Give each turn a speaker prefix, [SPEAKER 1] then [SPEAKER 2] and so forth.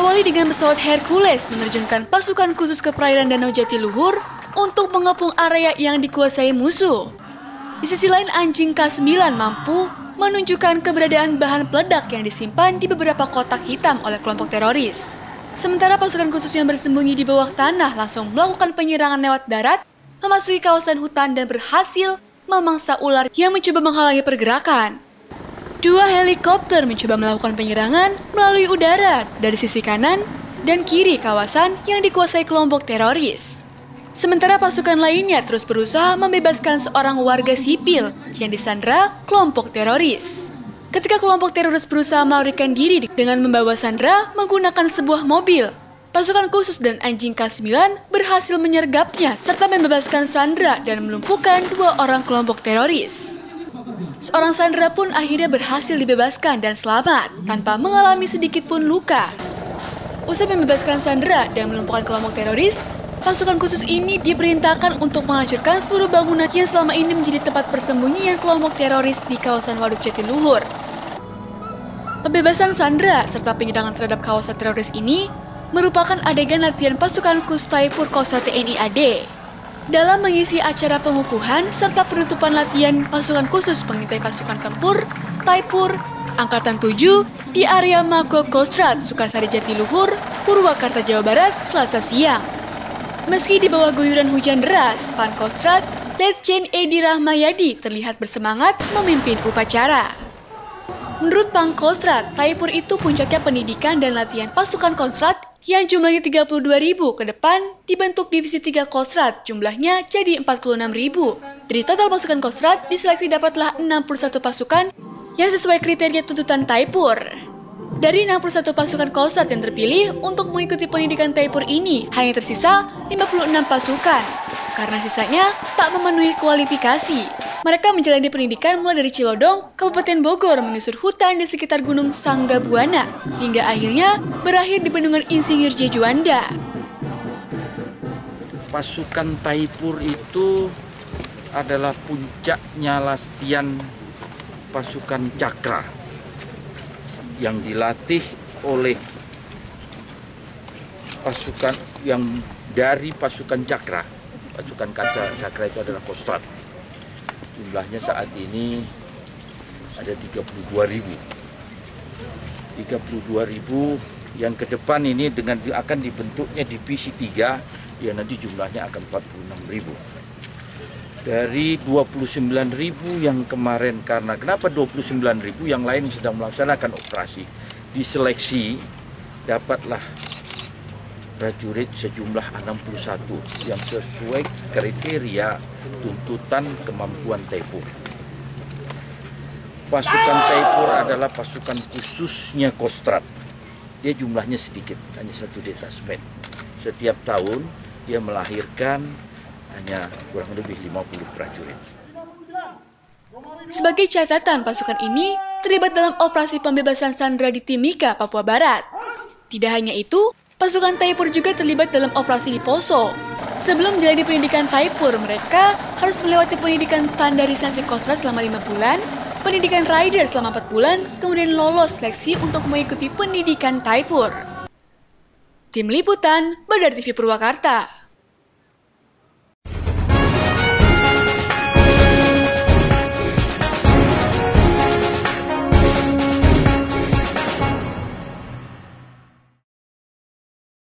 [SPEAKER 1] Diawali dengan pesawat Hercules menerjunkan pasukan khusus ke perairan Danau Jatiluhur untuk mengepung area yang dikuasai musuh. Di sisi lain, anjing K9 mampu menunjukkan keberadaan bahan peledak yang disimpan di beberapa kotak hitam oleh kelompok teroris. Sementara pasukan khusus yang bersembunyi di bawah tanah langsung melakukan penyerangan lewat darat, memasuki kawasan hutan dan berhasil memangsa ular yang mencoba menghalangi pergerakan. 2 helikopter mencoba melakukan penyerangan melalui udara dari sisi kanan dan kiri kawasan yang dikuasai kelompok teroris. Sementara pasukan lainnya terus berusaha membebaskan seorang warga sipil yang disandra kelompok teroris. Ketika kelompok teroris berusaha melarikan diri dengan membawa sandra menggunakan sebuah mobil, pasukan khusus dan anjing K9 berhasil menyergapnya serta membebaskan sandra dan melumpuhkan 2 orang kelompok teroris. Seorang sandera pun akhirnya berhasil dibebaskan dan selamat tanpa mengalami sedikit pun luka. Usai membebaskan sandera dan melumpuhkan kelompok teroris, pasukan khusus ini diperintahkan untuk menghancurkan seluruh bangunan yang selama ini menjadi tempat persembunyian kelompok teroris di kawasan Waduk Jatiluhur. Pembebasan sandera serta penyerangan terhadap kawasan teroris ini merupakan adegan latihan pasukan khusus Taipur Kostrad TNI AD. Dalam mengisi acara pengukuhan serta penutupan latihan pasukan khusus pengintai pasukan tempur Taipur Angkatan 7 di area Mako Kostrad Sukasari Jatiluhur, Purwakarta, Jawa Barat, Selasa siang. Meski di bawah guyuran hujan deras, Pan Kostrad Letjen Edi Rahmayadi terlihat bersemangat memimpin upacara. Menurut Pan Kostrad, Taipur itu puncaknya pendidikan dan latihan pasukan Kostrad yang jumlahnya 32.000 ke depan dibentuk divisi 3 Kostrad, jumlahnya jadi 46.000. Dari total pasukan Kostrad, diseleksi dapatlah 61 pasukan yang sesuai kriteria tuntutan Taipur. Dari 61 pasukan Kostrad yang terpilih untuk mengikuti pendidikan Taipur ini, hanya tersisa 56 pasukan, karena sisanya tak memenuhi kualifikasi. Mereka menjalani pendidikan mulai dari Cilodong, Kabupaten Bogor, menyusur hutan di sekitar Gunung Sanggabuana, hingga akhirnya berakhir di Bendungan Insinyur J. Juanda.
[SPEAKER 2] Pasukan Taipur itu adalah puncaknya latihan pasukan Cakra yang dilatih oleh pasukan yang dari pasukan Cakra. Pasukan Cakra itu adalah Kostrad. Jumlahnya saat ini ada 32.000. 32.000 yang ke depan ini dengan akan dibentuknya divisi 3, ya nanti jumlahnya akan 46.000. Dari 29.000 yang kemarin, karena kenapa 29.000 yang lain sedang melaksanakan operasi, diseleksi dapatlah prajurit sejumlah 61 yang sesuai kriteria tuntutan kemampuan Taipur. Pasukan Taipur adalah pasukan khususnya Kostrad. Dia jumlahnya sedikit, hanya 1 detasmen. Setiap tahun dia melahirkan hanya kurang lebih 50 prajurit.
[SPEAKER 1] Sebagai catatan, pasukan ini terlibat dalam operasi pembebasan sandera di Timika, Papua Barat. Tidak hanya itu, pasukan Taipur juga terlibat dalam operasi di Poso. Sebelum menjalani pendidikan Taipur, mereka harus melewati pendidikan standarisasi Kostrad selama 5 bulan, pendidikan Rider selama 4 bulan, kemudian lolos seleksi untuk mengikuti pendidikan Taipur. Tim Liputan, Badar TV Purwakarta.